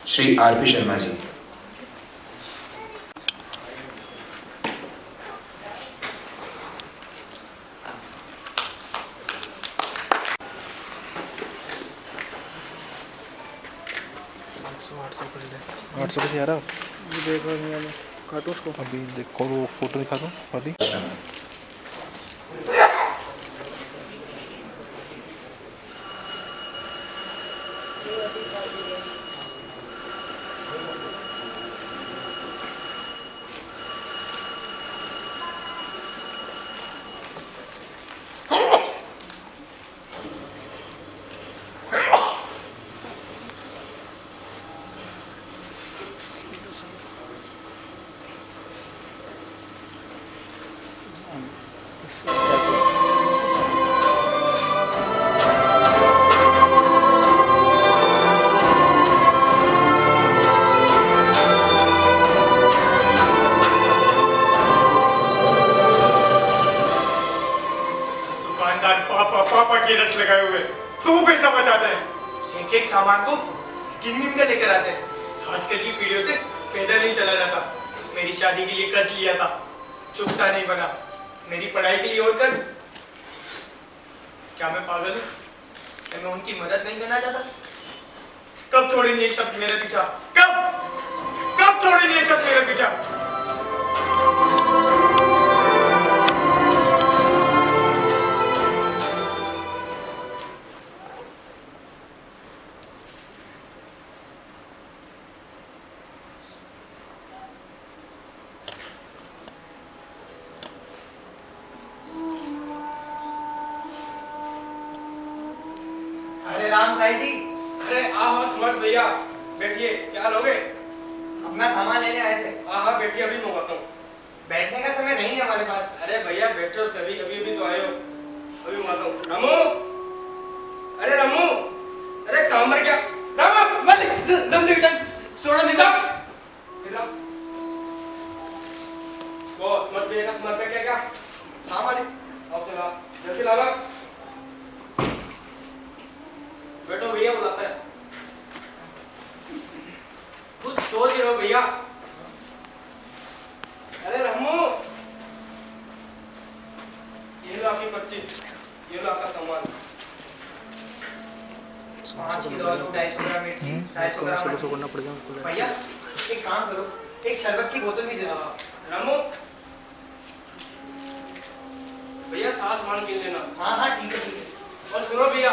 Shri RP Sharma ji. WhatsApp से आ रहा देखो नहीं काटो उसको अभी देखो वो फोटो दिखा दो वाली। पापा की रट लगाए हुए तू पैसा बचाते हैं, एक एक सामान को गिन कर लेकर आते हैं। आजकल की पीढ़ियों से पैदल नहीं चला जाता। मेरी शादी के लिए कर्ज लिया था, चुकता नहीं बना। मेरी पढ़ाई के लिए और कर्ज। क्या मैं पागल हूँ? क्या मैं उनकी मदद नहीं करना चाहता? कब छोड़ेंगे ये शब्द मेरे पीछा? कब छोड़ेंगे ये शब्द मेरे पीछा? अरे राम साई जी, अरे आओ समर्थ भैया, बैठिए। क्या लोगे? अपना सामान लेने आए थे। हाँ बैठिए, अभी मंगाता हूँ। बैठने का समय नहीं है हमारे पास। अरे भैया बैठो सभी, अभी तो आए हो, अभी मंगाता हूँ। रामू, अरे रामू, अरे काम मर गया। रामू मत जल्दी सोना निकाल। वो समर्थ भैया का समर्थ क्या क्या? हाँ मालिक, आओ चला जल्दी लाना। बैठो भैया, बुलाता है। कुछ सोच रहे हो भैया? अरे रामू, ये लो आपकी पर्ची, ये लो आपका सामान। 5 किलो आलू, 250 ग्राम मिर्ची, 250 ग्राम करना पड़ जाए भैया एक काम करो, एक शरबत की बोतल भी दे दो। रामू भैया सारा सामान गिन लेना। हाँ ठीक है। और सुनो भैया,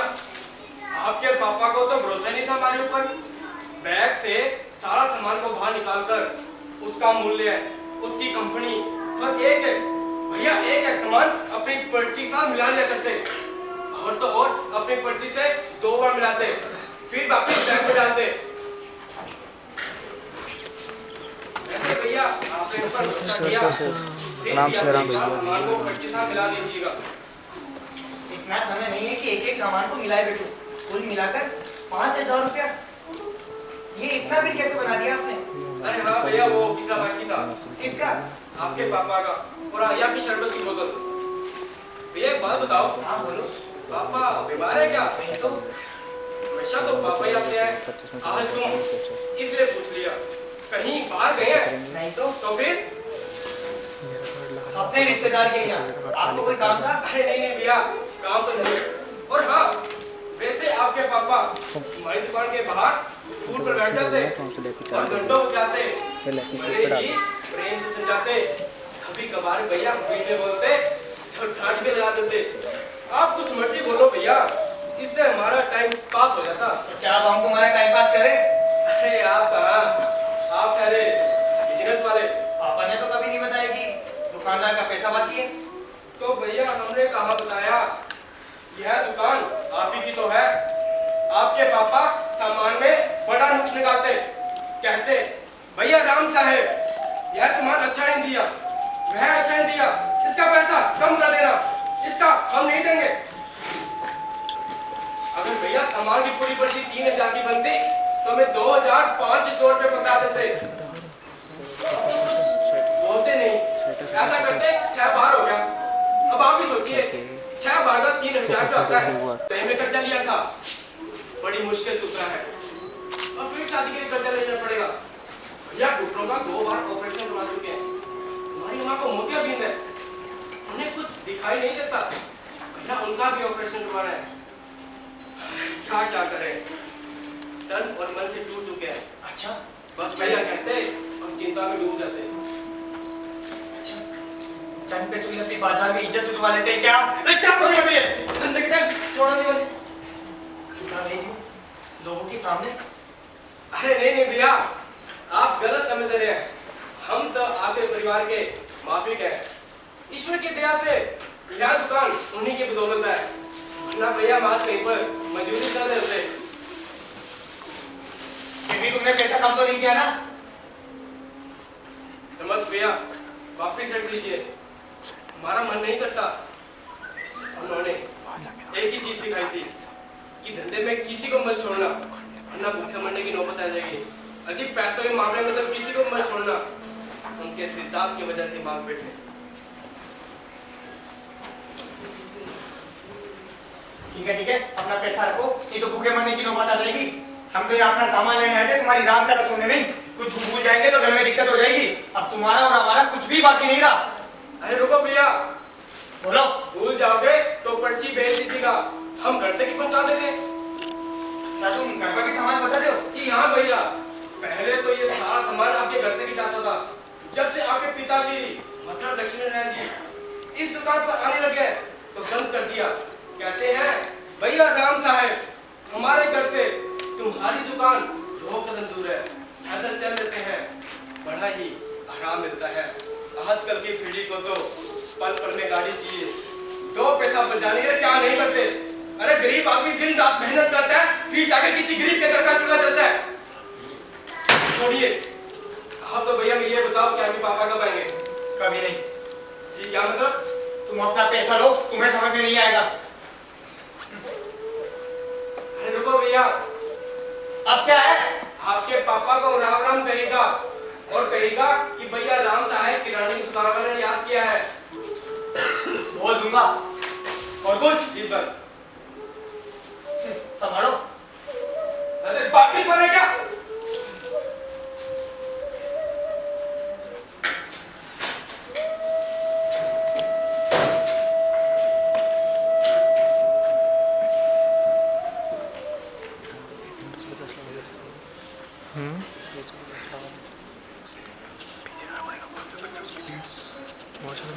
आपके पापा को तो भरोसा नहीं था हमारे ऊपर। बैग से सारा सामान को बाहर निकालकर उसका मूल्य, उसकी कंपनी और एक सामान अपनी पर्ची के साथ मिला लिया करते। और तो और अपनी पर्ची से 2 बार मिलाते, फिर वापस बैग में डालते। ऐसे भैया आपने ऊपर आराम से सामान को पर्ची से मिला लीजिएगा। इतना समय नहीं है कि एक एक सामान को मिलाए बैठो। कुल मिलाकर 5000 रुपया। ये इतना बिल कैसे बना दिया आपने? अरे हाँ भैया, वो पिछला बाकी था। किसका? आपके पापा का। और आया की शरबत की बोतल। भैया एक बात बताओ। हाँ बोलो। पापा बीमार है क्या? नहीं तो। हमेशा तो पापा ही आते हैं, आज तुम इसलिए पूछ लिया। कहीं बाहर गए हैं? नहीं तो फिर अपने रिश्तेदार के यहाँ। आपको कोई काम था? अरे नहीं भैया, काम तो नहीं। और हाँ, वैसे आपके पापा हमारी दुकान के बाहर टूर पर बैठ जाते और घंटों हो जाते, बड़े ही प्रेम से समझाते। कभी कभार भैया मीठे बोलते तो डांट भी लगा देते। आप कुछ मर्जी बोलो भैया, इससे हमारा टाइम पास हो जाता। तो क्या अब हम तुम्हारा टाइम पास करें? अरे आप कहाँ, आप कह रहे बिजनेस वाले। पापा ने तो कभी नहीं बताया कि दुकानदार का पैसा बाकी है। तो भैया हमने कहाँ बताया? यह दुकान आप ही की तो है। आपके पापा सामान में बड़ा नुक्स निकालते, कहते भैया राम साहब यह सामान अच्छा नहीं दिया, वह अच्छा नहीं दिया, इसका पैसा कम कर देना, इसका हम नहीं देंगे। अगर भैया सामान की पूरी पर्ची 3000 की बनती तो हमें 2500 रुपए पकड़ा देते। बोलते नहीं, ऐसा करते 6 बार हो गया। अब आप ही सोचिए, 6 बार का 3000 का होता है। तो कर्जा लिया था, बड़ी मुश्किल से उतरा है। और फिर शादी के लिए कर्जा लेना पड़ेगा। भैया घुटनों का 2 बार ऑपरेशन करवा चुके हैं। हमारी माँ को मोतियाबिंद है, उन्हें कुछ दिखाई नहीं देता। भैया उनका भी ऑपरेशन करवाना है। क्या क्या करें, तन और मन से टूट चुके हैं। अच्छा बस भैया कहते और चिंता में डूब जाते। अच्छा, चंद पैसों की अपनी बाजार में इज्जत उठवा लेते हैं क्या? अरे क्या बोल रहे हो? जिंदगी तक सोना नहीं वाले लोगों के सामने। अरे नहीं नहीं भैया, आप गलत समझ रहे हैं। हम तो आपके परिवार के माफिक हैं। ईश्वर की दया से यह दुकान उन्हीं की बदौलत है, वरना भैया हम आज कहीं पर मजदूरी कर रहे थे। फिर भी तुमने पैसा कम तो नहीं किया ना? समझ भैया, वापिस रख लीजिए, हमारा मन नहीं करता। उन्होंने एक ही चीज सिखाई थी कि धंधे में किसी को मत छोड़ना, वरना भूखे मरने की नौबत आ जाएगी। अधिक पैसों के मामले में तो किसी को मत छोड़ना। उनके सिद्धांत की वजह से मांग बैठे। ठीक है, अपना पैसा रखो, नहीं तो भूखे मरने की नौबत आ जाएगी। हम तो यहाँ अपना सामान लेने आए थे, तुम्हारी राम कथा सुनने नहीं। कुछ भूल जाएंगे तो घर में दिक्कत हो जाएगी। अब तुम्हारा और हमारा कुछ भी बाकी नहीं रहा। अरे रुको भैया, बोलो। भूल जाओगे तो पर्ची भेज दीजिएगा, हम घर तक ही पहुंचा देंगे। क्या तुम घर पर भी सामान पहुंचाते हो? जी हाँ भैया, पहले तो ये सारा सामान आपके घर तक ही जाता था। जब से आपके पिताश्री मतलब लक्ष्मी नारायण जी इस दुकान पर आने लगे तो बंद कर दिया। कहते हैं भैया राम साहब, हमारे घर से तुम्हारी दुकान 2 कदम दूर है, पैदल चल लेते हैं, बड़ा ही आराम मिलता है। आजकल की पीढ़ी को तो पल पल में गाड़ी चाहिए। 2 पैसा बचाने के लिए क्या नहीं करते। अरे गरीब आदमी दिन रात मेहनत करता है, फिर जाके किसी गरीब के घर का चूल्हा जलता है। छोड़िए, आप तो भैया ये बताओ कि आपके पापा कब आएंगे? कभी नहीं। जी क्या मतलब? तुम अपना पैसा लो, तुम्हें समझ में नहीं आएगा। अरे रुको भैया, अब क्या है? आपके पापा को राम राम कहेगा और कहेगा कि भैया राम साहब किराने की दुकान वाले ने याद किया है। बोल दूंगा। और कुछ? जी बस। संभालो। अरे बाकी पर है क्या?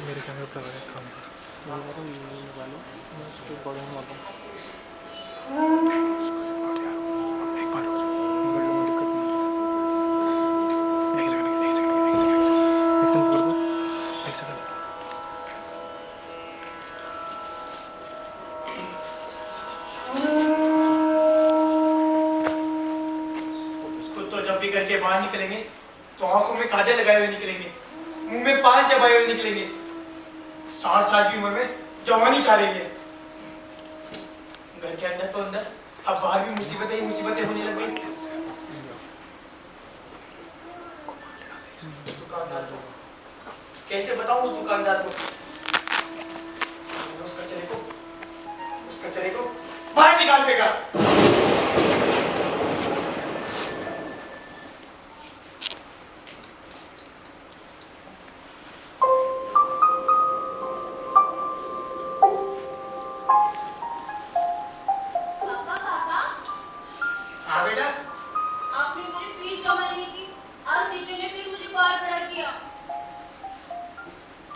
मेरे कैमरे पर लगा है काम खुद तो जब भी घर के बाहर निकलेंगे तो आंखों में काजल लगाए हुए निकलेंगे, मुंह में पान चबाए हुए निकलेंगे। 60 साल की उम्र में जवानी छा रही है। घर के अंदर तो अंदर, अब बाहर भी मुसीबतें ही मुसीबतें होने लग गई। दुकानदार को कैसे बताऊं, उस दुकानदार को, उसका चले को बाहर निकाल देगा।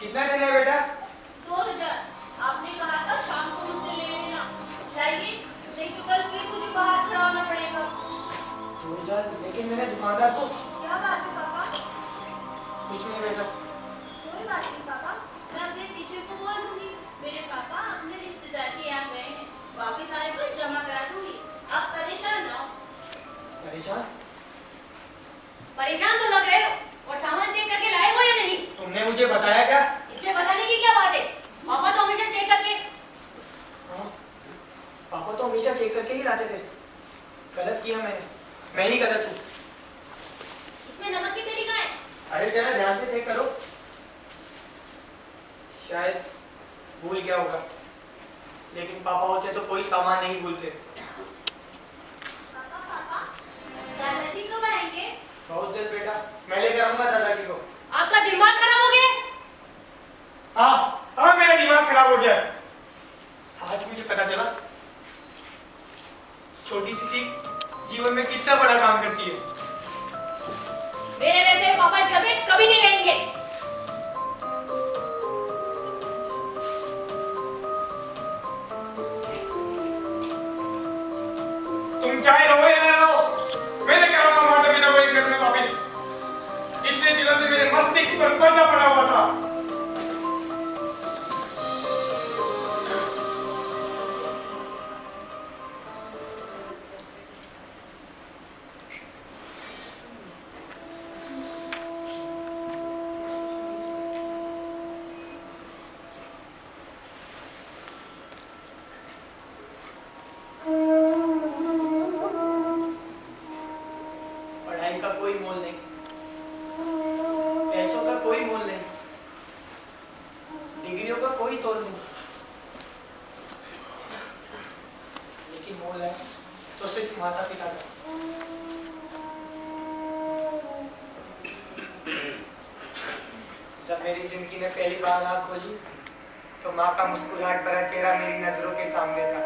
कितना देना है बेटा? 2000। आपने कहा था शाम को मुझसे ले लेना। लाइए, नहीं तो कल फिर मुझे बाहर खड़ा होना पड़ेगा। 2000? लेकिन मैंने दुकानदार को। क्या बात है पापा? कुछ नहीं बेटा। कोई बात नहीं पापा, मैं अपने टीचर को बोल दूंगी। मेरे पापा अपने रिश्तेदार के यहाँ गए हैं, वापिस आने पर जमा करा दूंगी। आप परेशान ना हो। परेशान? परेशान तो लग रहे हो, और सामान चेक करके लाए हो या नहीं? तुमने मुझे बताया क्या? इसमें बताने की क्या बात है? पापा तो हमेशा चेक करके। हाँ, पापा तो हमेशा चेक करके ही लाते थे। गलत किया मैंने, मैं ही गलत हूँ। इसमें नमक की तेरी कहाँ है? अरे जरा ध्यान से चेक करो, शायद भूल गया होगा। लेकिन पापा होते तो कोई सामान नहीं भूलते। पापा, दादाजी कब बहुत जल्द बेटा, मैं लेकर आऊंगा दादाजी को। आपका दिमाग खराब हो गया? हाँ, मेरा दिमाग खराब हो गया। आज मुझे पता चला छोटी सी सीख जीवन में कितना बड़ा काम करती है। मेरे रहते हुए पापा इस घर में कभी नहीं रहेंगे। तुम चाहे रहो या ना रहो, मैं लेकर आऊंगा माता पिता को इस घर में वापिस। इतने दिनों से मेरे मस्तिष्क पर पर्दा पड़ा हुआ था। पढ़ाई का कोई मोल नहीं, पैसों का कोई मोल नहीं, डिग्रियों का कोई तोल नहीं, लेकिन मोल है तो सिर्फ माता पिता का। जब मेरी जिंदगी ने पहली बार आँख खोली तो माँ का मुस्कुराहट भरा चेहरा मेरी नजरों के सामने था।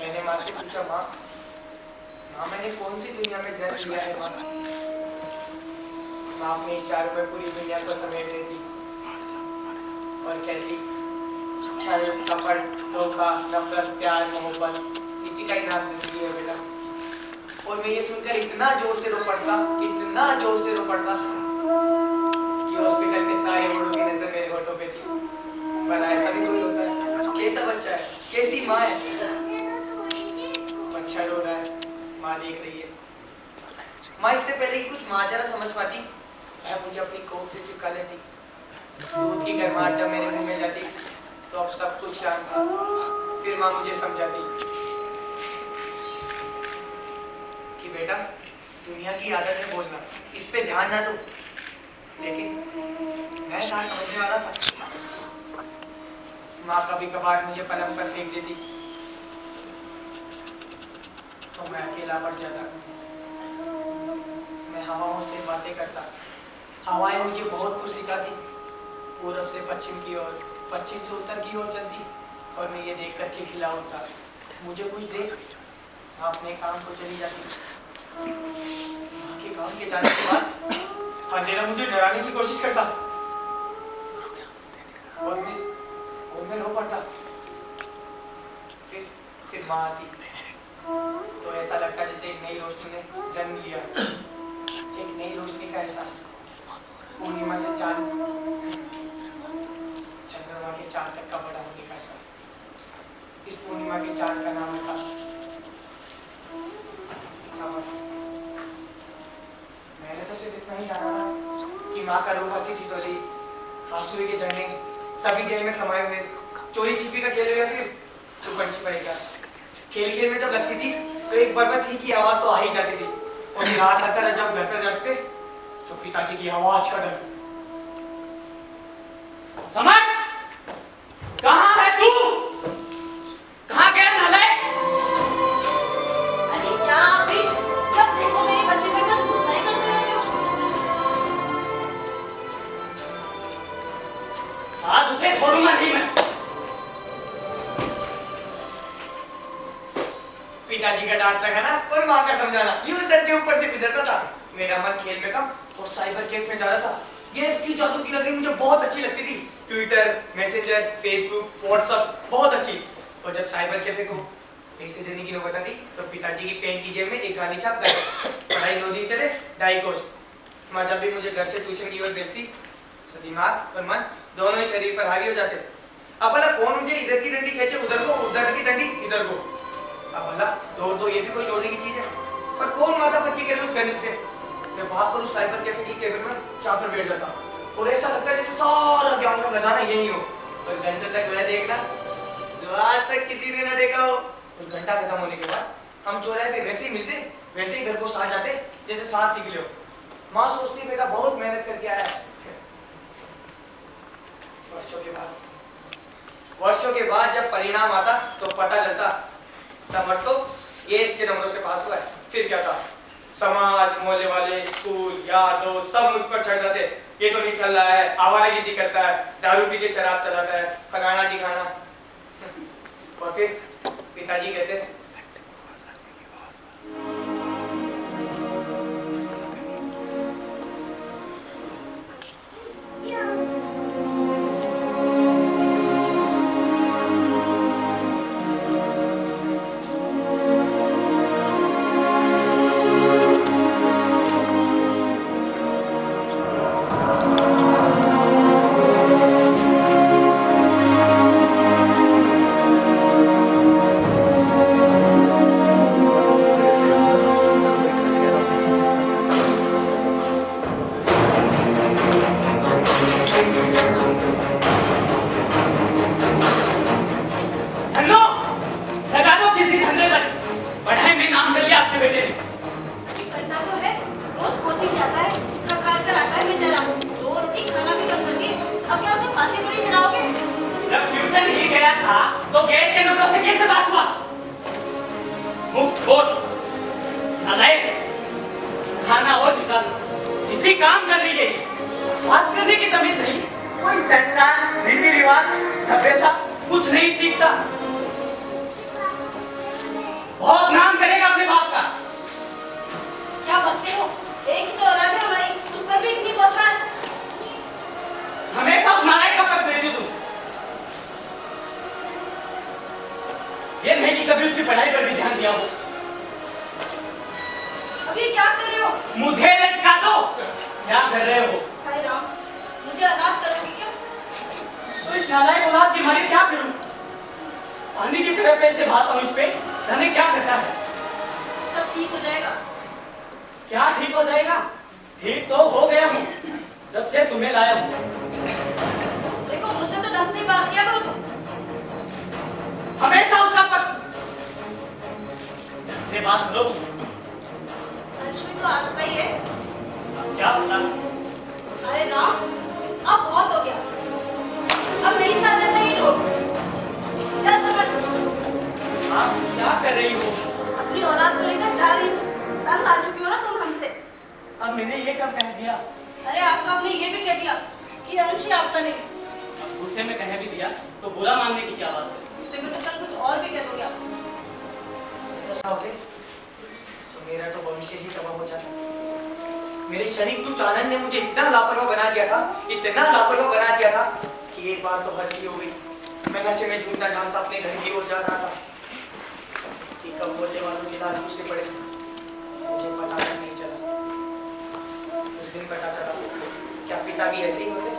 मैंने माँ से पूछा, माँ मैंने कौन सी दुनिया में जन्म लिया है माँ? माँ अपने इशारों में पूरी दुनिया को समेट देती और कहती, छल, कपट, धोखा, नफरत, प्यार, मोहब्बत, इसी का ही नाम जिंदगी है बेटा। और मैं ये सुनकर इतना जोर से रो पड़ता कि हॉस्पिटल के सारे होठों की नजर मेरे होठों पे थी। पर ऐसा भी कोई होता है? कैसा बच्चा है, कैसी माँ है? बच्चा रो रहा है, माँ देख रही है। माँ इससे पहले कि कुछ माजरा समझ पाती, वह मुझे अपनी कोख से चिपका लेती। दूध की गर्माहट जब मेरे मुंह में जाती तो अब सब कुछ शांत था। फिर माँ मुझे समझाती कि बेटा, दुनिया की आदत है बोलना, इस पे ध्यान ना दो। लेकिन मैं ना समझने वाला था। माँ कभी कभार मुझे पलंग पर फेंक देती तो मैं अकेला पड़ जाता। मैं हवाओं से बातें करता, हवाएं मुझे बहुत कुछ सिखाती। पूरब से पश्चिम की ओर, पश्चिम से उत्तर की ओर चलती और मैं ये देख करके खिला उठता, मुझे कुछ दे। माँ अपने काम को चली जाती। माँ के काम के जाने के बाद अंधेरा मुझे डराने की कोशिश करता और मैं रो पड़ता। फिर माँ आती तो ऐसा लगता जैसे एक नई रोशनी ने जन्म लिया, एक नई रोशनी का एहसास। पूर्णिमा से चांद, चंद्रमा के चांद तक का बड़ा होने का एहसास। इस पूर्णिमा के चांद का नाम था समझ। मैंने तो सिर्फ इतना ही जाना था कि माँ का रूप हंसी ठिठोली, आंसू के झंडे सभी जेल में समाये हुए, चोरी छिपी का खेल हो या फिर छुपन छिपाई का खेल। खेल में जब लगती थी तो एक बार बस ही की आवाज तो आ ही जाती थी। और रात आकर जब घर पर जाते थे तो पिताजी की आवाज का डर। समझ, कहाँ है तू? कहाँ गया नालायक? अरे क्या आप भी जब देखो मेरे बच्चे पे बस गुस्सा ही करते रहते हो। आज उसे छोड़ूंगा नहीं मैं। पिताजी का डांट लगाना और माँ का समझाना यूं सर के ऊपर से गुजरता था। मेरा मन खेल में कम और साइबर कैफ में ज्यादा था। गेम्स की जादू की लकड़ी मुझे बहुत अच्छी लगती थी। ट्विटर, मैसेंजर, फेसबुक, व्हाट्सएप बहुत अच्छी। और जब साइबर कैफे को पैसे देने की नौबत आती तो पिताजी की पेन की जेब में एक गांधी छाप कर पढ़ाई 9 दिन चले 2.5 कोस। माँ जब भी मुझे घर से ट्यूशन की ओर भेजती तो दिमाग और मन दोनों ही शरीर पर हावी हो जाते। अब भला कौन मुझे इधर की डंडी खींचे उधर को, उधर की डंडी इधर को। अब भला दौड़ तो ये भी कोई जोड़ने की चीज है, पर कौन माता बच्ची करे उस गणित से। मैं भाग कर उस साइबर कैफे की केबिन में चाकर बैठ जाता और ऐसा लगता है जैसे सारा ज्ञान का खजाना यही हो। और घंटे तक वह देखना जो आज तक किसी ने ना देखा हो। और घंटा खत्म होने के बाद हम चौराहे पे वैसे ही मिलते, वैसे ही घर को साथ जाते जैसे साथ निकले हो। माँ सोचती बेटा बहुत मेहनत करके आया है। वर्षों के बाद जब परिणाम आता तो पता चलता समझ तो गेस के नंबरों से पास हुआ है, फिर क्या था? समाज, मोहल्ले वाले, स्कूल, यार दोस्त सब मुझ पर चढ़ जाते। ये तो नहीं चल रहा है, आवारागर्दी करता है, दारू पी के शराब चलाता है, फलाना ठिकाना। और फिर पिताजी कहते धन्नो, लगा दो किसी धंधे पर। पढ़ाई में नाम कर लिया आपके बेटे ने। करता तो है, रोज कोचिंग जाता है, थक हार कर आता है बेचारा। 2 रोटी खाना भी कम कर दिए, अब क्या उसे फांसी पर ही चढ़ाओगे? जब ट्यूशन ही गया था तो गैस के नंबरों से कैसे पास हुआ? मुफ्तखोर, नालायक, खाना और निकाल, किसी काम का नहीं है। बात करने की तमीज नहीं, कोई संस्कार, रीति रिवाज, सभ्यता कुछ नहीं सीखता। बहुत नाम करेगा अपने बाप का। क्या बकते हो? एक ही तो औलाद है हमारी, उस पर भी इतनी बौछार। हमेशा उस नालायक का पक्ष लेती तू। ये नहीं कि कभी उसकी पढ़ाई पर भी ध्यान दिया हो। अभी क्या कर रहे हो? मुझे लटका दो। क्या कर रहे हो? हाय राम, मुझे अनाथ करोगे क्या? तो इस नालायक औलाद की मारी क्या करूं? पानी की तरह पैसे बहाता हूं इस पे, जाने क्या करता है। सब ठीक हो जाएगा। क्या ठीक हो जाएगा? ठीक तो हो गया हूं जब से तुम्हें लाया हूं। देखो मुझसे तो ढंग से बात किया करो तुम। हमेशा उसका पक्ष से बात करो तुम। अंश में तो आता ही है। अब क्या बता? अरे राम, अब बहुत हो गया। अब मेरी साथ रहता ही ढोल। चल समझ। आप क्या कर रही हो? अपनी औलाद को लेकर जा रही हूँ। तंग आ चुकी हो ना तुम हमसे। अब मैंने ये कब कह दिया? अरे आज तो आपने ये भी कह दिया कि अंश ही आपका नहीं। अब गुस्से में कह भी दिया तो बुरा मानने की क्या बात है? गुस्से में तो कल कुछ और भी कह दोगे आप। होते तो मेरा तो भविष्य ही तबाह हो जाता। मेरे शरीक तू चानन ने मुझे इतना लापरवाह बना दिया था, इतना लापरवाह बना दिया था कि एक बार तो हद ही हो गई। मैं नशे में झूठना जानता अपने घर की ओर जा रहा था कि कब बोलने वालों के लाल से पड़े मुझे पता तक नहीं चला। उस दिन पता चला क्या पिता भी ऐसे ही होते?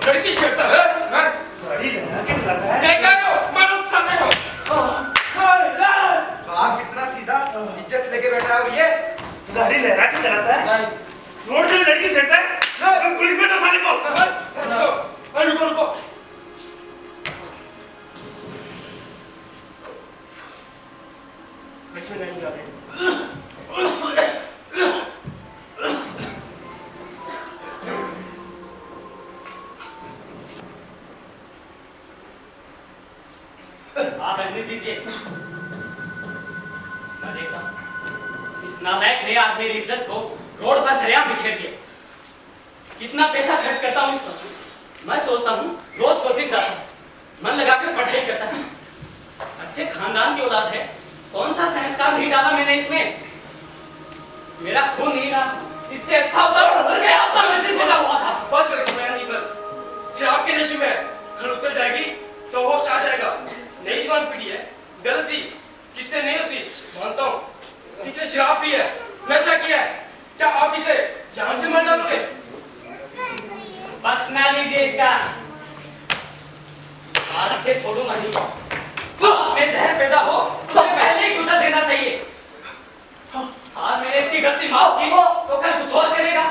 लड़की छेड़ता है गाड़ी लगा के चलाता है देखा लो मारो साले को बाप कितना सीधा इज्जत लेके बैठा है और ये गाड़ी लहरा के चलाता है रोड से लड़की छेड़ता है ना पुलिस में तो साले को रुको रुको बच्चे नहीं जा रहे आप रहने दीजिए। मैं देखता हूं, इस नालायक ने आज मेरी इज्जत को रोड पर सरेआम बिखेर दिया। कितना पैसा खर्च करता हूं इस पर। मैं सोचता हूं रोज कोचिंग जाता हूं, मन लगाकर पढ़ाई करता है। अच्छे खानदान की औलाद है, कौन सा संस्कार नहीं डाला मैंने इसमें। मेरा खून नहीं रहा, इससे अच्छा होता मर गया होता, नसीब मेरा हुआ था। बस लक्ष्मण बस शराब के नशे में खल उतर जाएगी तो होश आ जाएगा। नई जवान पीढ़ी है, गलती किससे नहीं होती मानता हूँ, इसे शराब पी है, नशा किया है, क्या आप इसे जान से मार डालोगे? बख्श ना लीजिए इसका। आज से छोड़ूंगा नहीं। सांप में जहर पैदा हो उसे पहले ही कुचल देना चाहिए। आज मैंने इसकी गलती माफ की तो कल कुछ और करेगा।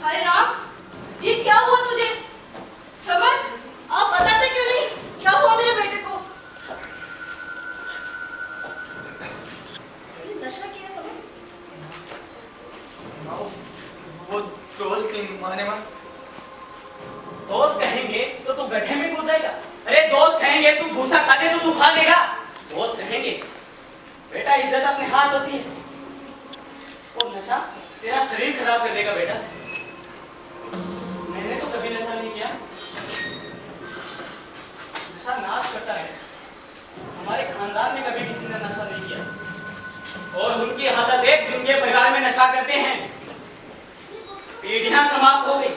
हाय राम, ये क्या हुआ तुझे? समर, आप बताते क्यों नहीं? क्या हुआ मेरे बेटे को? ये नशा किया समर? वो दोस्त की माने मां। दोस्त कहेंगे तो तू गड्ढे में कूद जाएगा। अरे दोस्त कहेंगे तू भूसा खा दे तो तू खा लेगा। दोस्त कहेंगे बेटा इज्जत अपने हाथ होती है। और नशा तेरा शरीर खराब कर देगा बेटा। मैंने तो कभी नशा नहीं किया। नशा नाश करता है। हमारे खानदान में कभी किसी ने नशा नहीं किया। और उनकी हालत देख जिनके परिवार में नशा करते हैं। पीढ़ियां समाप्त हो गई।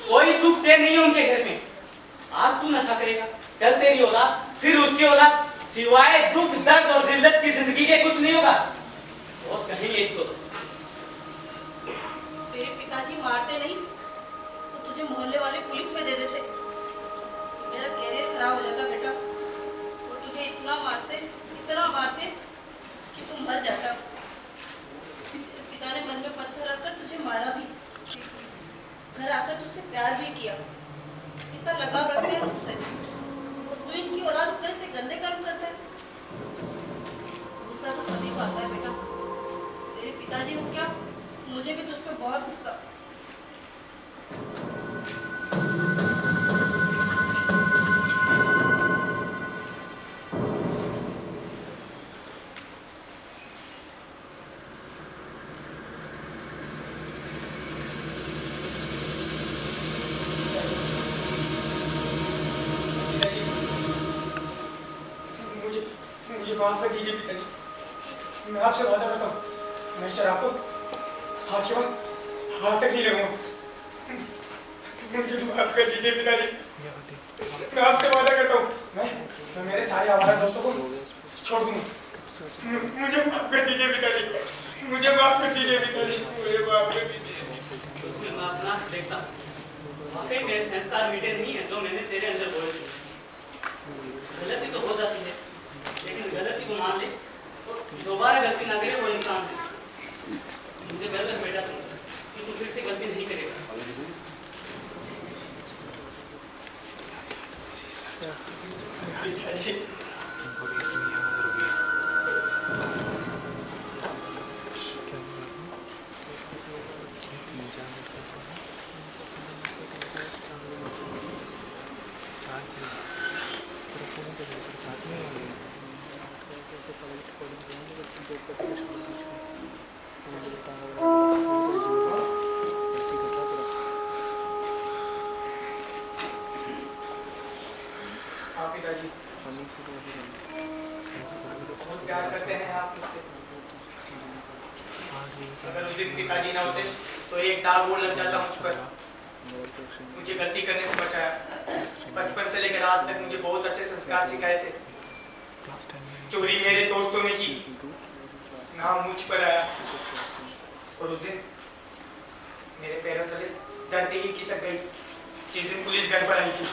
कोई सुख चैन नहीं है उनके घर में। आज तू नशा करेगा, कल तेरी औलाद, फिर उसकी औलाद, सिवाय दुख दर्द और जिल्लत की जिंदगी के कुछ नहीं होगा। दोस्त कहेंगे इसको तो। तेरे पिताजी मारते नहीं तो तुझे मोहल्ले वाले पुलिस में दे देते। मेरा कैरियर खराब हो जाता बेटा। वो तुझे इतना मारते कि तू मर जाता। तेरे पिता ने मन में पत्थर रखकर तुझे मारा भी। घर आकर तुझसे प्यार भी किया। इतना लगाव रखते हैं तुझसे। और तू इनकी औलाद होकर से गंदे कर्म करता है। गुस्सा तो सभी को आता है बेटा। तेरे पिताजी को क्या, मुझे भी तुझ पे बहुत गुस्सा। मुझे माफ कर दीजिए पिताजी। मैं आपसे वादा करता हूँ मैं शराब को आज के बाद हाथ तक नहीं लगूंगा। मुझे माफ कर दीजिए पिताजी। मैं आपसे वादा करता हूँ मैं मेरे सारे आवारा दोस्तों को छोड़ दूंगा। मुझे माफ कर दीजिए पिताजी। मुझे माफ कर दीजिए पिताजी। मुझे माफ कर दीजिए। उसमें मैं अपना अक्स देखता हूँ। वाकई मेरे संस्कार मीठे नहीं है जो मैंने तेरे अंदर बोए थे। गलती तो हो जाती है, लेकिन गलती को मान ले तो दोबारा गलती ना करे वो इंसान है। मुझे गर्व है बेटा तुम कि तू फिर से गलती नहीं करेगा। पिताजी पिताजी बहुत प्यार करते हैं आप मुझसे। अगर उस दिन पिताजी ना होते तो एक दाग और लग जाता मुझ पर। मुझे गलती करने से बचाया। बचपन से लेकर आज तक मुझे बहुत अच्छे संस्कार सिखाए थे। चोरी मेरे दोस्तों ने की, नाम मुझ पर आया। और उस दिन मेरे पैरों तले धरती ही खिसक गई जिस दिन पुलिस घर पर आई थी।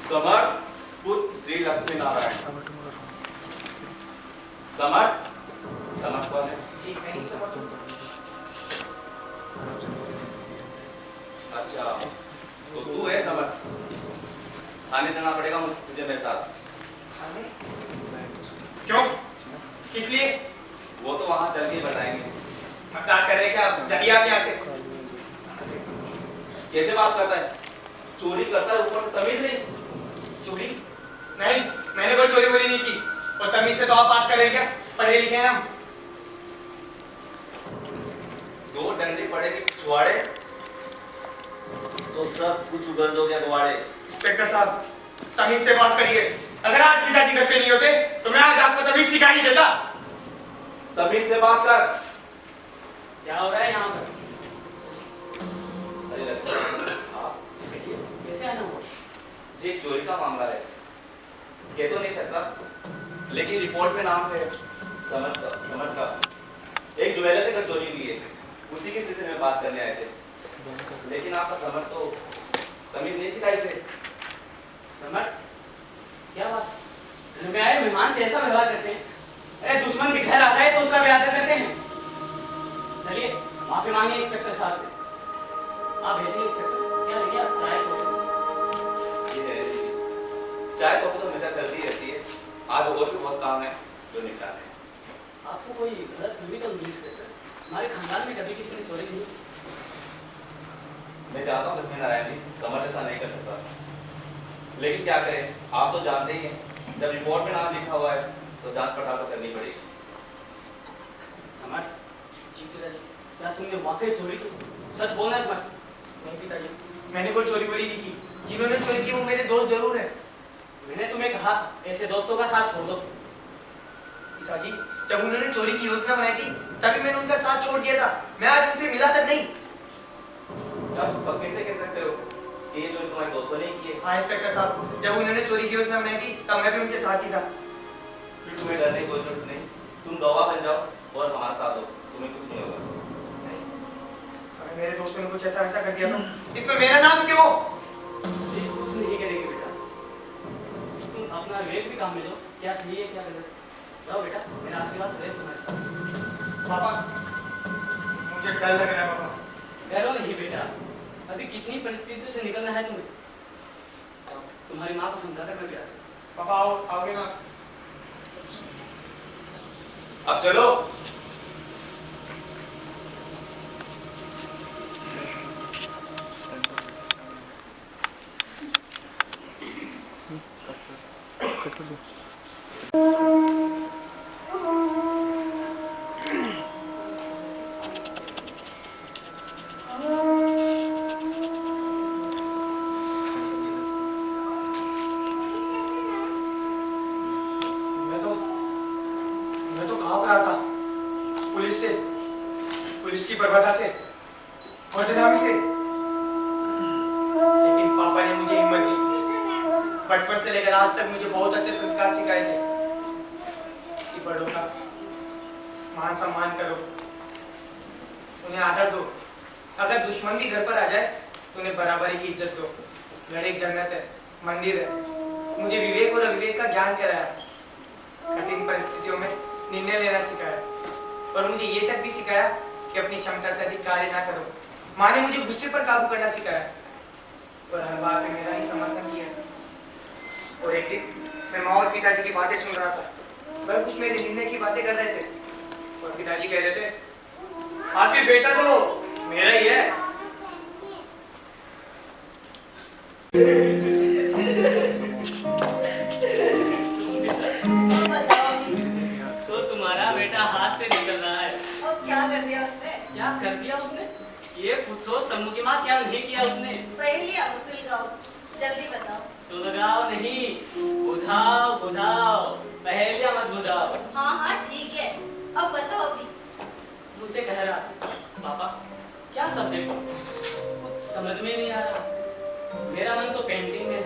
समर, श्री लक्ष्मी नारायण। समर्थ, समर्थ कौन है? ठीक नहीं समझ। अच्छा, तो तू है समर्थ। थाने जाना पड़ेगा मुझे मेरे साथ। थाने? क्यों? किस लिए? वो तो वहाँ चल के ही बताएंगे। मजाक कर रहे क्या? जाइए आप यहाँ से। कैसे बात करता है? चोरी करता है, ऊपर से तमीज नहीं। चोरी? नहीं, मैंने कोई चोरी वोरी नहीं की। और तमीज से तो आप बात कर रहे हैं क्या? पढ़े लिखे हैं हम। दो डंडे पड़ेंगे पिछवाड़े तो सब कुछ उगल दोगे अगवाड़े। इंस्पेक्टर साहब, तमीज से बात करिए। अगर आज पिताजी घर पे नहीं होते तो मैं आज आपको तमीज सिखा ही देता। तमीज से बात कर। क्या हो रहा है यहाँ पर? अरे लक्ष्मी, आप कहिए, कैसे आना हुआ? जी एक चोरी का मामला है। कह तो नहीं सकता, लेकिन रिपोर्ट में नाम है समर्थ का। एक ज्वेलर के घर चोरी हुई है, उसी के सिलसिले में बात करने आए थे। लेकिन आपका समर्थ तो तमीज नहीं सिखाई से। समर्थ, क्या बात? घर में आए मेहमान से ऐसा व्यवहार करते हैं? अरे दुश्मन भी घर आ जाए तो उसका भी आदर करते हैं। चलिए माफी मांगिए इंस्पेक्टर साहब से। आप भेजिए इंस्पेक्टर। क्या लेंगे आप? चाय कॉफी? ये है जी, चाय कॉफी तो हमेशा चलती रहती है। आज और भी बहुत काम है जो निपटाने हैं। आपको कोई गलतफहमी तो नहीं इंस्पेक्टर? हमारे खानदान में कभी किसी ने चोरी नहीं की। मैं जानता हूँ लक्ष्मी नारायण जी, समर्थ ऐसा नहीं कर सकता, लेकिन क्या करें, आप तो जानते ही हैं, जब रिपोर्ट में नाम लिखा हुआ है तो जांच पड़ताल तो करनी पड़ेगी। समर्थ जी, पिताजी, क्या तुमने वाकई चोरी की? सच बोलना है समर्थ। नहीं पिताजी, मैंने कोई चोरी वोरी नहीं की। जिन्होंने चोरी की वो मेरे दोस्त जरूर हैं। मैंने तुम्हें कहा था ऐसे दोस्तों का साथ छोड़ दो। पिताजी, जब उन्होंने चोरी की योजना बनाई थी तभी मैंने उनका साथ छोड़ दिया था। मैं आज उनसे मिला तक नहीं। क्या तुम पक्के से कह सकते हो कि ये चोरी तुम्हारे दोस्तों ने की है? हाँ इंस्पेक्टर साहब, जब उन्होंने चोरी की योजना बनाई थी तब मैं भी उनके साथ ही था। फिर तुम्हें डरने की कोई जरूरत नहीं, तुम गवाह बन जाओ और हमारे साथ हो, तुम्हें कुछ नहीं होगा। नहीं, अगर मेरे दोस्तों ने कुछ ऐसा वैसा कर दिया तो इसमें मेरा नाम क्यों? पुलिस कुछ नहीं करेगी बेटा। तुम अपना विवेक भी काम में लो, क्या सही है क्या गलत। जाओ बेटा, मेरा आशीर्वाद रहे तुम्हारे साथ। पापा, मुझे डर लग रहा है पापा। डरो नहीं बेटा, अभी कितनी परिस्थितियों से निकलना है तुम्हें। तुम्हारी माँ को समझा कर मैं भी आ रहा हूँ। पापा आओगे ना? अब चलो। मैं तो भाग रहा था पुलिस से, पुलिस की बर्बादा से, बदनामी से। लेकिन पापा ने मुझे हिम्मत दी। बचपन से लेकर आज तक मुझे बहुत अच्छे संस्कार सिखाए थे कि बड़ों का मान सम्मान करो, उन्हें आदर दो। अगर दुश्मन भी घर पर आ जाए तो उन्हें बराबरी की इज्जत दो। घर एक जन्नत है, मंदिर है। मुझे विवेक और अविवेक का ज्ञान कराया, कठिन परिस्थितियों में निर्णय लेना सिखाया और मुझे ये तक भी सिखाया कि अपनी क्षमता से अधिक कार्य ना करो। माँ ने मुझे गुस्से पर काबू करना सिखाया और हर बार में मेरा ही समर्थन किया। और एक दिन मैं माँ और पिताजी की बातें सुन रहा था। वह कुछ मेरे निर्णय की बातें कर रहे थे और पिताजी कह रहे थे, आखिर बेटा तो मेरा ही है। तो तुम्हारा बेटा हाथ से निकल रहा है। अब क्या कर दिया उसने? क्या कर दिया उसने? ये पूछो सम्मुखी माँ, क्या नहीं किया उसने? पहेलियाँ सुलझाओ, जल्दी बताओ। सुलझाओ नहीं, बुझाओ बुझाओ, पहेलियां मत बुझाओ। हाँ हाँ ठीक है, अब बताओ अभी। मुझसे कह रहा पापा क्या सब्जेक्ट कुछ समझ में नहीं आ रहा। मेरा मन तो पेंटिंग में है,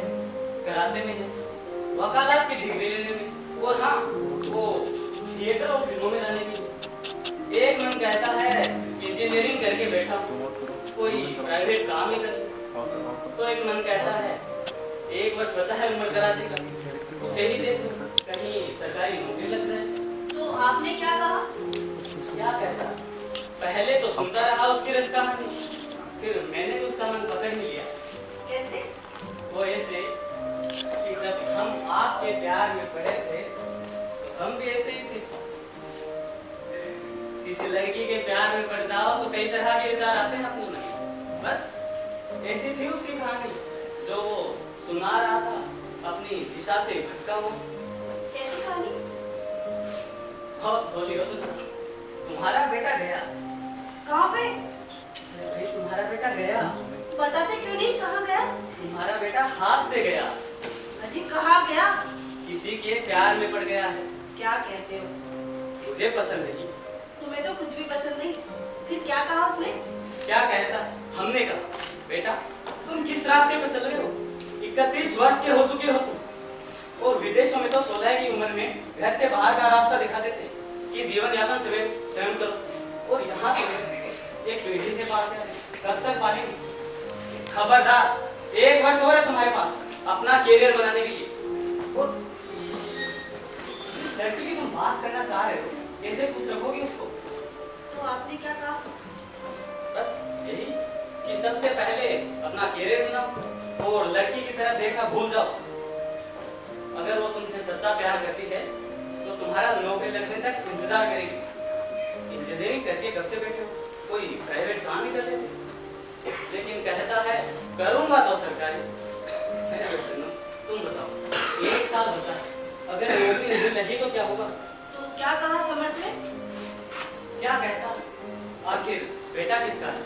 कराटे में है, वकालत की डिग्री लेने में, और हाँ वो थिएटर और फिल्मों में जाने की। एक मन कहता है इंजीनियरिंग करके बैठा कोई प्राइवेट काम ही कर, तो एक मन कहता है एक वर्ष बचा है उम्र दराजी का, उसे ही दे दूं, कहीं सरकारी नौकरी लग जाए। तो आपने क्या कहा? क्या कहता? पहले तो सुनता रहा उसकी रस कहानी, फिर मैंने उसका मन पकड़ ही लिया। कैसे? वो ऐसे कि जब हम आपके प्यार में पड़े थे तो हम भी ऐसे ही थे। किसी लड़की के प्यार में पड़ जाओ तो कई तरह के विचार आते हैं अपने मन। बस ऐसी थी उसकी कहानी जो वो सुना रहा था अपनी दिशा से भटका हुआ। कैसी कहानी? बहुत भोली हो तुम। तुम्हारा बेटा गया। कहाँ पे? अरे भाई तुम्हारा बेटा गया। बताते क्यों नहीं? कहाँ गया? तुम्हारा बेटा हाथ से गया। अजी कहाँ गया? किसी के प्यार में पड़ गया है। क्या कहते हो? मुझे पसंद नहीं। तुम्हें तो कुछ भी पसंद नहीं। फिर क्या कहा उसने? क्या कहता? हमने कहा बेटा तुम किस रास्ते पर चल रहे हो? 31 वर्ष के हो चुके हो तुम, और विदेशों में तो 16 की उम्र में घर से बाहर का रास्ता दिखा देते कि जीवन यापन स्वयं करो, और यहाँ तुम्हें एक पीढ़ी से पालते हैं। कब तक पालेंगे? खबरदार, 1 वर्ष और है तुम्हारे पास अपना कैरियर बनाने के लिए। और जिस लड़की की तुम बात करना चाह रहे हो कैसे खुश रखोगे उसको? तो आपने क्या कहा? बस यही कि सबसे पहले अपना कैरियर बनाओ और लड़की की तरफ देखना भूल जाओ। अगर वो तुमसे सच्चा प्यार करती है तो तुम्हारा नौकरी लगने तक इंतजार करेगी। इंजीनियरिंग करके कब से बैठे हो? कोई प्राइवेट काम ही कर लेते, लेकिन कहता है करूंगा तो सरकारी। अरे सुनो, तुम बताओ 1 साल बचा है, अगर नौकरी नहीं लगी तो क्या होगा? तो क्या कहा समर्थ ने? क्या कहता? आखिर बेटा किसका है?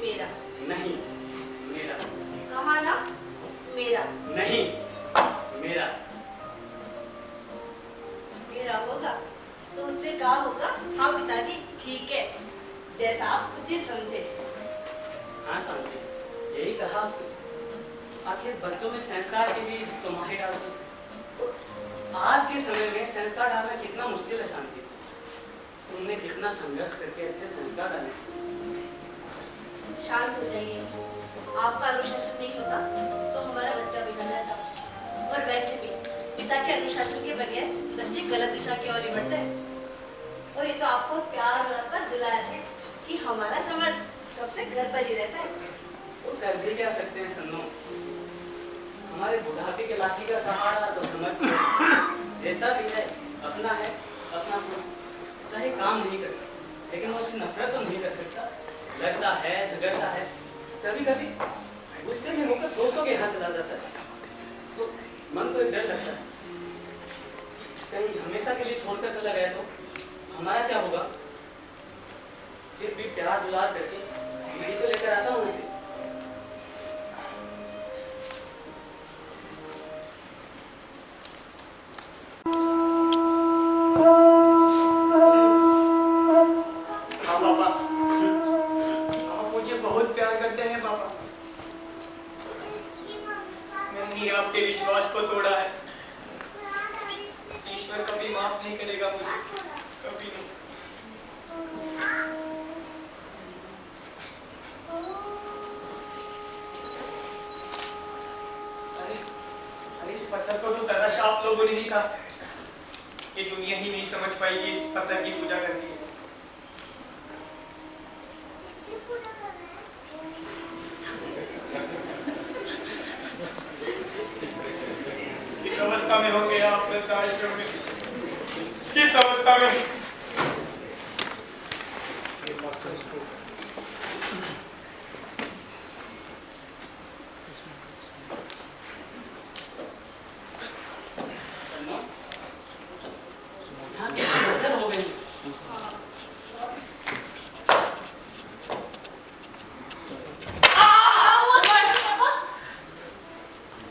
मेरा। नहीं मेरा। कहा ना मेरा। नहीं मेरा। मेरा होगा तो उसने कहा होगा हाँ पिताजी ठीक है, जैसा आप उचित समझे। हाँ शांति, यही कहा उसने। आखिर बच्चों में संस्कार के भी तो माहिर डालते हैं। आज के समय में संस्कार डालना कितना मुश्किल है शांति। तुमने कितना संघर्ष करके अच्छे संस्कार डाले। शांत हो जाइए। आपका अनुशासन नहीं होता तो हमारा बच्चा बिगड़ जाता, और वैसे भी पिता के अनुशासन के बगैर बच्चे गलत दिशा की ओर ही बढ़ते हैं। और ये तो आपको प्यार और आपका दिलाया है कि हमारा समर्थ कब से घर पर ही रहता है। वो कर भी क्या सकते हैं सन्नो, हमारे बुढ़ापे के लाठी का सहारा तो समझ जैसा भी है अपना है, अपना चाहे काम नहीं करता लेकिन वो उससे नफरत तो नहीं कर सकता। लड़ता है, झगड़ता है, कभी कभी गुस्से में होकर दोस्तों के यहाँ चला जाता है, तो मन को एक डर लगता है कहीं हमेशा के लिए छोड़कर चला गया तो हमारा क्या होगा। फिर भी प्यार दुलार करके यही तो लेकर आता हूँ उसे। हाँ पापा, आप मुझे बहुत प्यार करते हैं पापा। मैंने ही आपके विश्वास को तोड़ा है। ईश्वर कभी माफ नहीं करेगा मुझे, कभी नहीं। अरे इस पत्थर को तो तराशा आप लोगों ने ही कहा। ये दुनिया ही नहीं समझ पाएगी इस पत्थर की पूजा करती है। किस अवस्था में होंगे आप वृद्धाश्रम में? किस अवस्था में? सन्नो, यहाँ की नजर हो गई।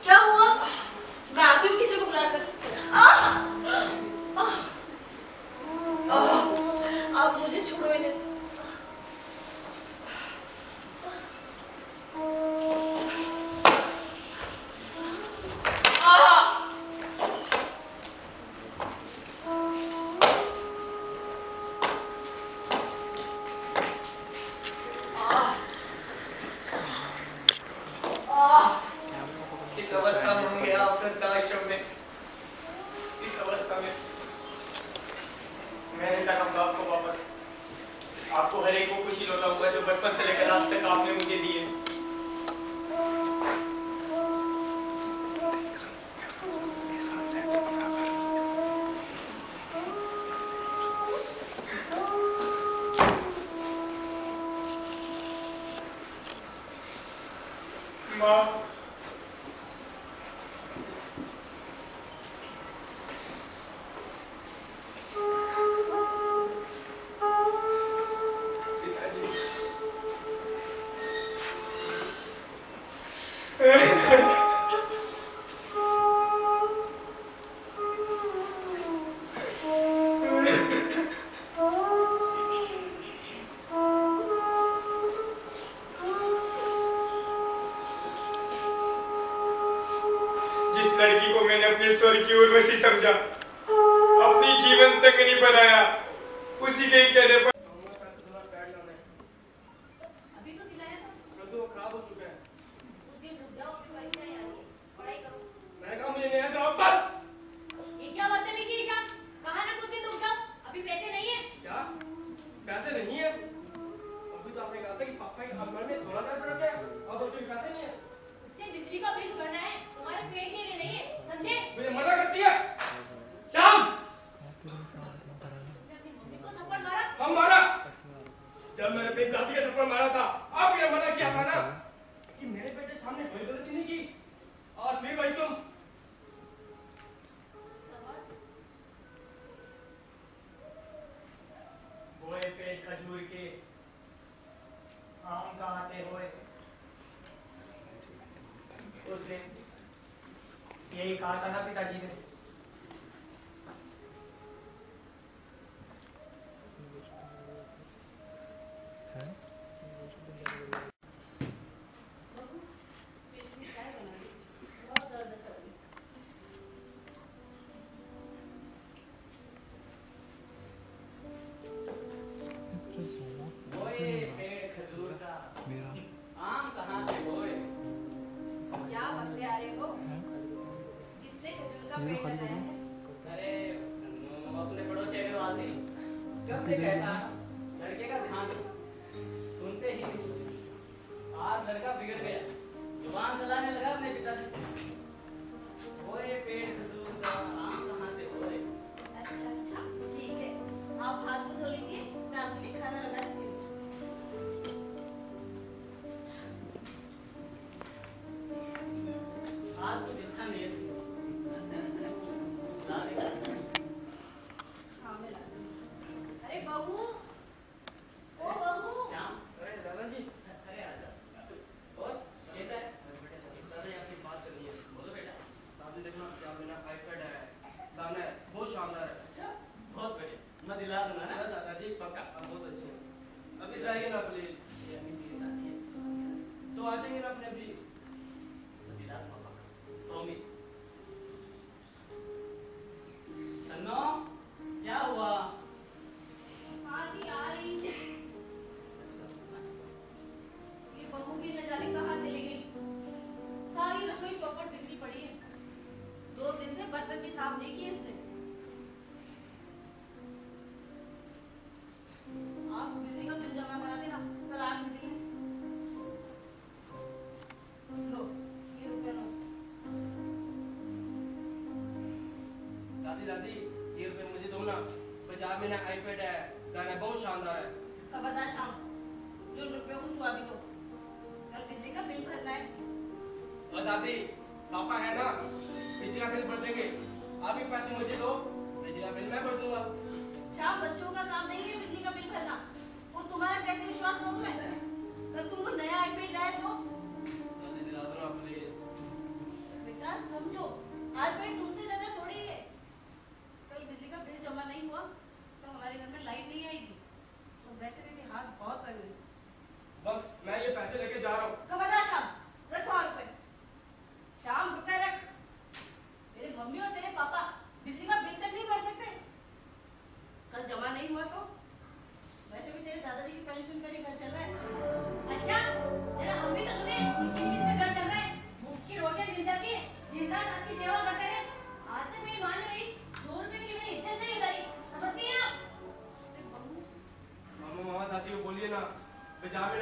क्या हुआ? मैं आती हूँ किसी को बुलाकर। जो बचपन से लेकर आज तक आपने मुझे दिए। माँ, जिस लड़की को मैंने अपने स्वर्ग की उर्वशी समझा, अपनी जीवन संगनी बनाया, उसी के ही कहने पर अभी तो दिलाया था। परंतु वो खराब हो चुके हैं। कुछ दिन रुक जाओ, अपनी परीक्षाएं आ रही हैं। पढ़ाई करो। मैंने कहा मुझे नहीं आता बस। ये क्या बदतमीजी ईशान? कहा ना कुछ दिन रुक जाओ, अभी पैसे नहीं है। क्या पैसे नहीं है? अभी तो आपने कहा था कि पापा के घर में 16,000 रुपए है, अब तो पैसे नहीं है। उससे बिजली का बिल भरना है, तुम्हारे पेट के लिए नहीं है, समझे? मुझे मना करती है श्याम। तुमने अपनी मम्मी को थप्पड़ मारा। हम मारा जब मैंने अपनी दादी का थप्पड़ मारा था, आपने मना किया था ना कि मेरे बेटे सामने कोई गलती नहीं की। आज फिर वही तुम। बोए पेट खजूर के आम कहाते होए, उस दिन यही कहा था ना पिताजी ने। बहुत दर्द है सर। ओए पेड़ खजूर का आम कहाँ से बोए? क्या बकते आ रहे हो? किसने खजूर का पेड़ लगाया है? अरे सन्नू, अपने पड़ोसी अग्रवाल जी कब से कहता लड़के का ध्यान रखो, सुनते ही नहीं। आज लड़का बिगड़ गया, जुबान चलाने लगा अपने पिताजी से। ओए पेड़ खजूर का आम कहाँ से बोए? अच्छा ठीक है, आप हाथ को धो लीजिए, मैं आपके लिए खाना लगा देती हूँ। आज कुछ इच्छा नहीं है इसकी। ला दे। हाँ मैं ला दूँगी। अरे बहू, ओ बहू, श्याम, अरे दादाजी, अरे आजा। और कैसा है? दादाजी आपकी बात करनी है। बोलो बेटा। दादी देखना क्या मेरा आईपैड है, गाना है, बहुत शानदार है। अच्छा, बहुत बढ़िया। मैं दिला दूंगा ना। अरे दादाजी पक्का, आप बहुत अच्छे हैं। अभी जाइए ना प्लीज। ये अम्मी की दादी है। तो आ जाएंगे ना अपने अभी। तो दिला दूंगा पक्का। प्रॉमिस। सन्नो, क्या हुआ? हाँ जी आ रही हूँ। ये बहू भी न जाने कहाँ चली गई। सारी रसोई चौपट बिखरी पड़ी है। 2 दिन से बर्तन भी साफ नहीं किए इसने। आप बिजली का बिल जमा करा देना, कल 8 बजे में। लो, ये रुपया लो। दादी ये रुपए मुझे दो ना। बाजार में ना आईपैड है, गाना बहुत शानदार है। खबरदार शाम, जो रुपयों को छुआ भी दो। कल बिजली का बिल भरना है। और दादी पापा है ना, बिजली का बिल भर देंगे। आप ही पैसे मुझे दो, बिजली का बिल मैं भर दूंगा। शाम, बच्चों का काम नहीं है बिजली का बिल भरना। और तुम्हारा कैसे विश्वास करूं मैं? कल तुमको नया आईपैड लाया तो? जल्दी दिला दो ना प्लीज। बेटा समझो, आईपैड तुमसे ज्यादा थोड़ी है। कल बिजली का बिल जमा नहीं हुआ तो हमारे घर में लाइट नहीं आएगी। और वैसे भी हाथ बहुत तंग है। बस मैं ये पैसे लेके जा रहा हूँ। खबरदार शाम, रखो रुपए। शाम रुपए रख। मेरे मम्मी और तेरे पापा बिजली का बिल तक नहीं भर सकते। कल जमा नहीं हुआ तो? वैसे भी तेरे दादाजी की पेंशन पे ही घर चल रहा है। अच्छा, जरा हम भी तो सुने किस चीज पे घर चल रहा है। मुफ्त की रोटियां मिल जाती है, दिन रात आपकी सेवा करते रहे। आज तक मेरी माँ ने मेरी 2 रुपए के लिए मेरी इज्जत नहीं उतारी, समझती हैं आप? अरे बहू, मामा दादी को बोलिए ना, बाजार में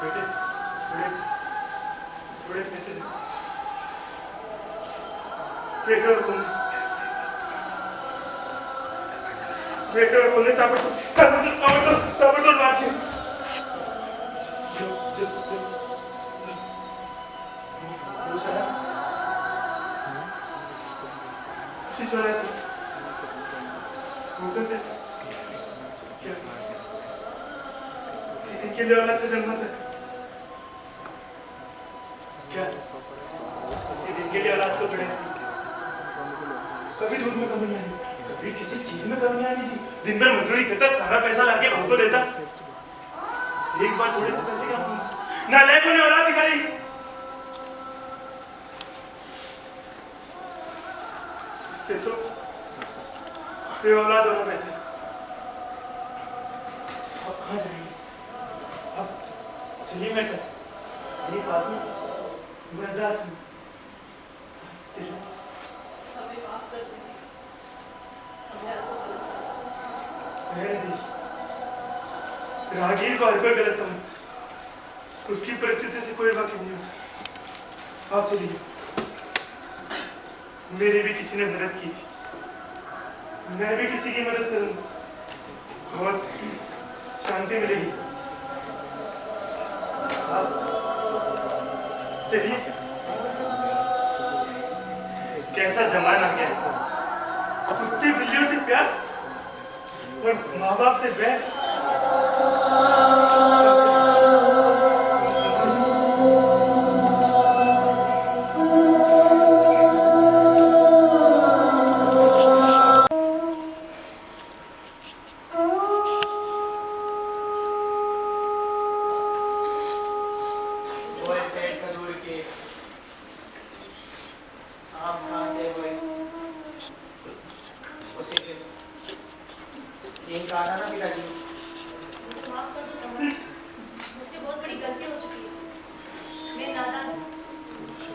बेटे थोड़े थोड़े पैसे दे। बेटे और बोलने ताबड़तोड़ मार के चला वो तो पैसा क्या सीधे के लिए औलाद का जन्म था क्या सीधे के लिए औलाद को बड़े कभी दूध में कमी नहीं आई, कभी किसी चीज में कमी नहीं आई थी। दिन भर मजदूरी करता, सारा पैसा लाके बहू को देता। एक बार थोड़े से पैसे का नालायक ने औलाद दिखाई। इससे तो ये औलाद होना बेहतर। अब कहाँ जाएंगे? अब चलिए मेरे साथ। ये काफी वृद्धाश्रम। चलिए। हमें माफ कर दीजिए, हमने आपको गलत समझा। रहने दीजिए। राहगीर को हर कोई गलत समझता, उसकी परिस्थिति से कोई वाकिफ नहीं होता। आप चलिए। मेरी भी किसी ने मदद की थी, मैं भी किसी की मदद करूंगा, बहुत शांति मिलेगी। आप चलिए। कैसा जमाना आ गया, कुत्ते बिल्लियों से प्यार और माँ बाप से बैर। यही कहा था ना पिताजी। मुझे माफ कर दो समर, मुझसे बहुत बड़ी गलती हो चुकी है। मैं नादान हूँ,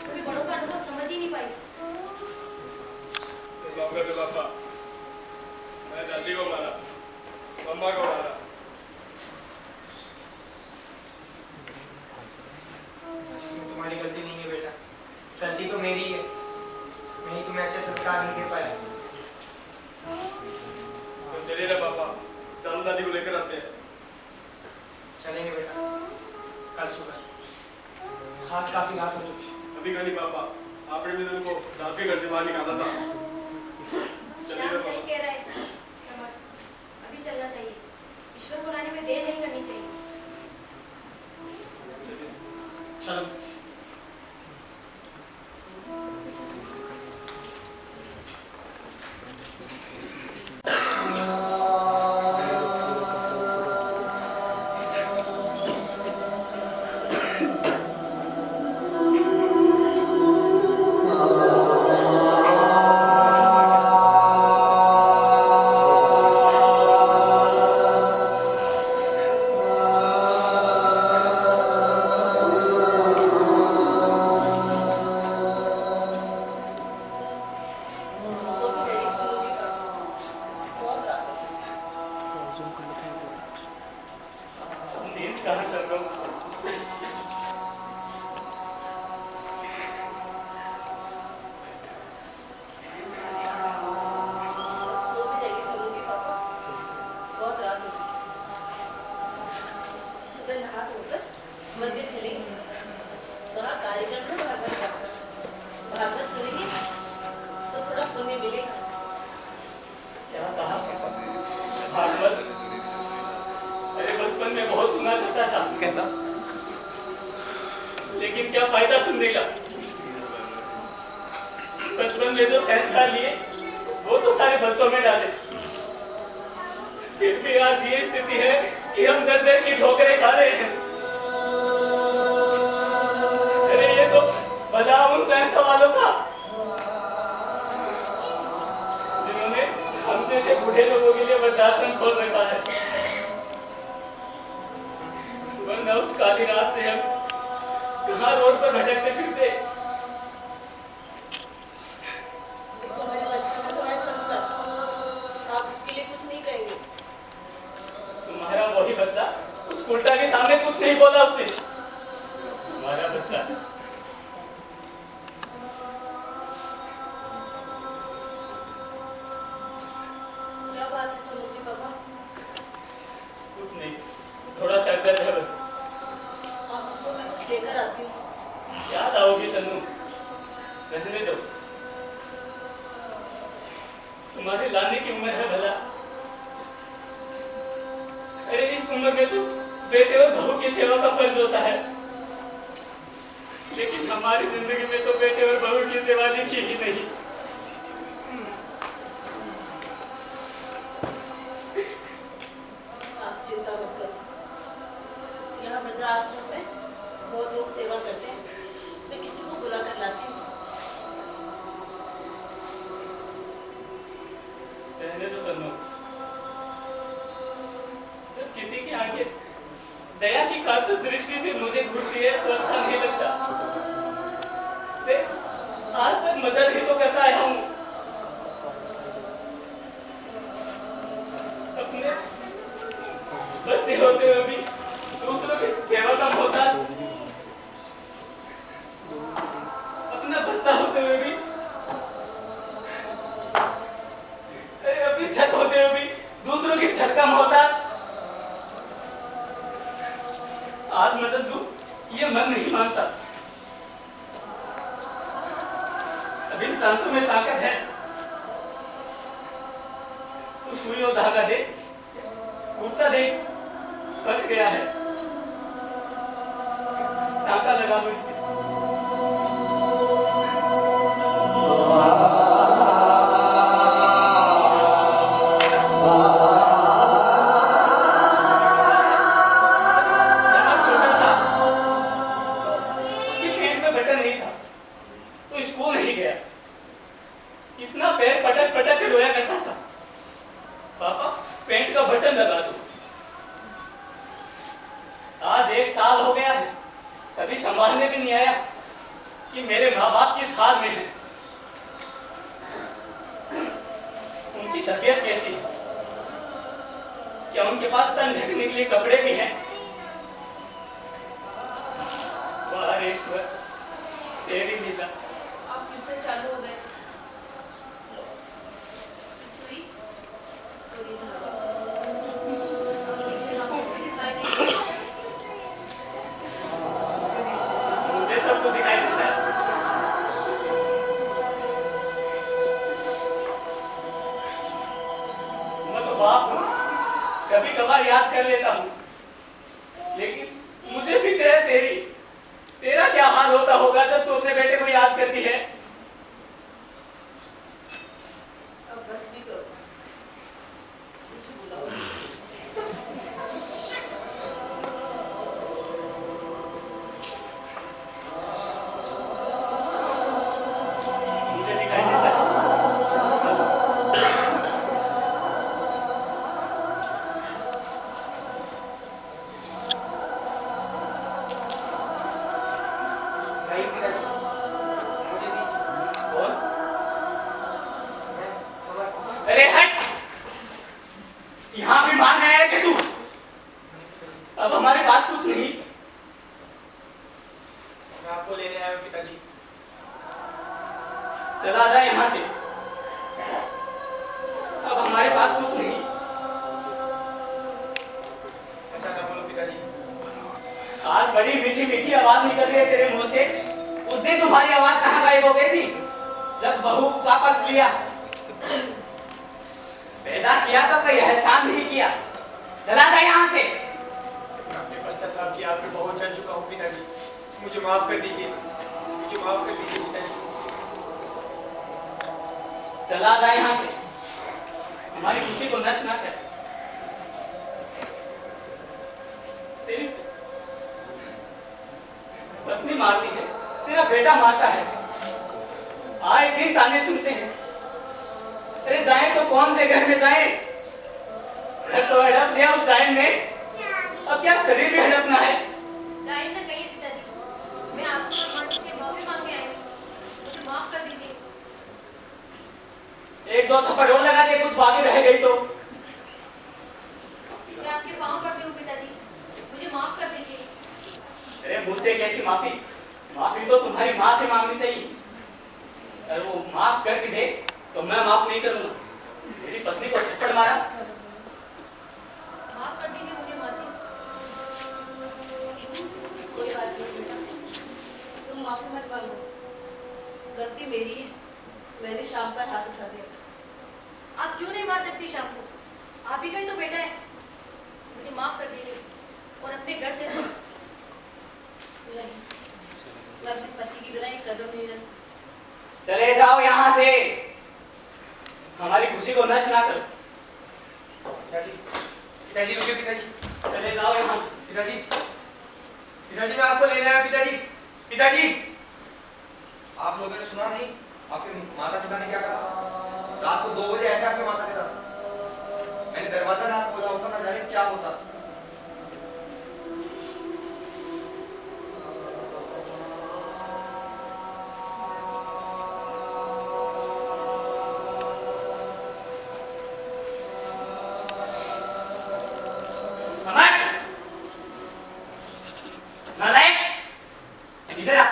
कभी बड़ों का अनुभव समझ ही नहीं पाई। पापा, मैं दादी को मारा, मम्मा को मारा। इसमें तुम्हारी गलती नहीं है बेटा, गलती तो मेरी है। मैं ही तुम्हें अच्छे संस्कार नहीं दे पाया। तो चलिए ना पापा, दादा दादी को लेकर आते हैं। चलेंगे बेटा, कल सुबह। आज काफी रात हो चुकी है। अभी नहीं पापा, आपने भी उनको दाद के घर से बाहर निकाला था। श्याम सही कह रहा है समर, अभी चलना चाहिए। ईश्वर को लाने में देर नहीं करनी चाहिए। चलो। मंदिर चलेंगे, वहाँ कार्यक्रम में भागवत का भागवत सुनेंगे तो थोड़ा पुण्य मिलेगा। क्या कहा भागवत? अरे बचपन में बहुत सुना करता था, कहता लेकिन क्या फायदा सुनने का। बचपन में जो संस्कार लिए वो तो सारे बच्चों में डाले, फिर भी आज ये स्थिति है कि हम दर दर की ठोकरें खा रहे हैं। अरे ये तो भला उन संस्था वालों का जिन्होंने हम जैसे बूढ़े लोगों के लिए वृद्धाश्रम खोल रखा है, वरना उस काली रात से हम कहाँ रोड पर भटकते फिरते। देखो मेरे बच्चे का तो है संस्कार, आप उसके लिए कुछ नहीं कहेंगे। तुम्हारा वही बच्चा उस उल्टा के सामने कुछ नहीं बोला उसने। लेकर आती हूँ। याद आओगी सन्नू, रहने दो, तुम्हारे लाने की उम्र है भला। अरे इस उम्र में तो बेटे और बहू की सेवा का फर्ज होता है, लेकिन हमारी जिंदगी में तो बेटे और बहू की सेवा लिखी ही नहीं। आप चिंता मत करो, यहाँ वृद्धाश्रम में बहुत लोग सेवा करते हैं, मैं किसी को बुला कर लाती हूँ। रहने दो सन्नू, जब किसी की आंखें दया की कातर दृष्टि से मुझे घूरती है तो अच्छा नहीं लगता। आज तक मदद ही तो करता आया हूँ, अपने बच्चे होते हुए भी दूसरों की सेवा का मोहताज, अपना बच्चा होते हुए भी, अपनी छत होते हुए भी दूसरों की छत का मोहताज। आज मदद दूं, ये मन नहीं मानता। अब इन सांसों में ताकत है, तो सुई और धागा दे, कुर्ता दे, फट गया है, टाका लगा लो इसके। इतना पैर पटक पटक के रोया करता था, पापा पेंट का बटन लगा दो। आज 1 साल हो गया है, कभी संभालने भी नहीं आया कि मेरे माँ बाप किस हाल में हैं, उनकी तबीयत कैसी है, क्या उनके पास तन ढकने के लिए कपड़े भी हैं। वाह ईश्वर, तेरी लीला। आप फिर से चालू हो गए। सुई और ये धागा। आपको दिखाई नहीं देता? मुझे सब कुछ दिखाई देता है। मैं तो बाप हूँ, कभी कभार याद कर लेता हूँ, लेकिन मुझे फिक्र है तेरी। तेरा क्या हाल होता होगा जब तू अपने बेटे को याद करती है। अब बस भी करो, मुझे बुलाओ। मुझे दिखाई देता है। नहीं पिताजी, मुझे नहीं। कौन? मैं समझ। अरे हट, यहाँ भी मारने आया क्या तू? अब हमारे पास कुछ नहीं। मैं आपको लेने आया हूँ पिताजी। चला जा यहाँ से, अब हमारे पास कुछ नहीं। ऐसा ना बोलो पिताजी। आज बड़ी मीठी मीठी आवाज निकल रही है तेरे मुंह से। उस दिन तुम्हारी आवाज कहाँ गायब हो गई थी जब बहू का पक्ष लिया? पैदा किया तो कोई एहसान नहीं किया। चला जा यहाँ से। आपने पश्चाताप किया, आपने बहुत जल चुका हूँ पिताजी, मुझे माफ कर दीजिए, मुझे माफ कर दीजिए पिताजी। चला जा यहाँ से, हमारी खुशी को नष्ट ना कर। तेरी पत्नी मारती है, तेरा बेटा मारता है, आए दिन ताने सुनते हैं। अरे जाएं तो कौन से घर में जाएं? घर तो हड़प लिया उस टाइम में, अब क्या शरीर भी हड़पना है? डाइन ना कहिए पिताजी, मैं आपसे भगवान से माफी मांग के आई हूँ, मुझे माफ कर दीजिए। 1-2 थप्पड़ और लगा दे, कुछ बाकी रह गई तो। मैं आपके पाँव पड़ती हूँ पिताजी, मुझे माफ कर दीजिए। अरे मुझसे कैसी माफी? माफी तो तुम्हारी माँ से मांगनी चाहिए। अगर वो माफ करके दे तो मैं माफ नहीं करूंगा। मेरी पत्नी को थप्पड़ मारा। माफ कर दीजिए मुझे माँ जी। कोई बात नहीं बेटा, माफी मत मांगो, गलती मेरी है, मैंने शाम पर हाथ उठा दिया था। आप क्यों नहीं मार सकती शाम को? आप ही का ही तो बेटा है। मुझे माफ कर दीजिए और अपने घर से नहीं, मैं अपने पति की बिना एक कदम नहीं रख सकती। चले जाओ यहाँ से, हमारी खुशी को नष्ट ना करो। पिताजी रुकिए पिताजी। चले जाओ यहाँ से। पिताजी, पिताजी मैं आपको लेने आया पिताजी। पिताजी, आप लोगों ने सुना नहीं आपके माता पिता ने क्या कहा? रात को 2 बजे आए थे आपके माता पिता। मैंने दरवाजा ना खोला होता ना जाने क्या होता। इधर आ।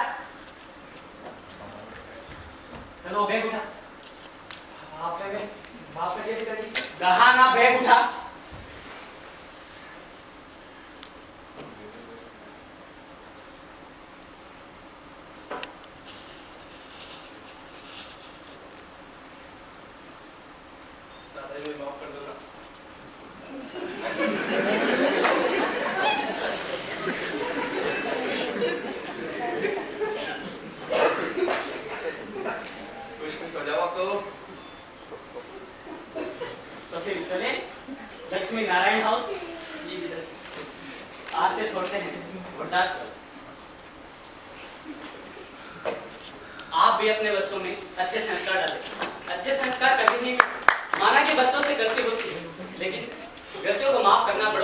चलो बैग उठा। माफ करिए पिताजी। कहा ना बैग उठा। दादाजी मुझे माफ कर दो ना। कुछ हो जाओ आप तो फिर चले लक्ष्मी नारायण हाउस। आज से छोड़ते हैं वृद्धाश्रम। आप भी अपने बच्चों में अच्छे संस्कार डालें। अच्छे संस्कार कभी नहीं, माना कि बच्चों से गलती होती है, लेकिन गलतियों को माफ करना पड़ता है।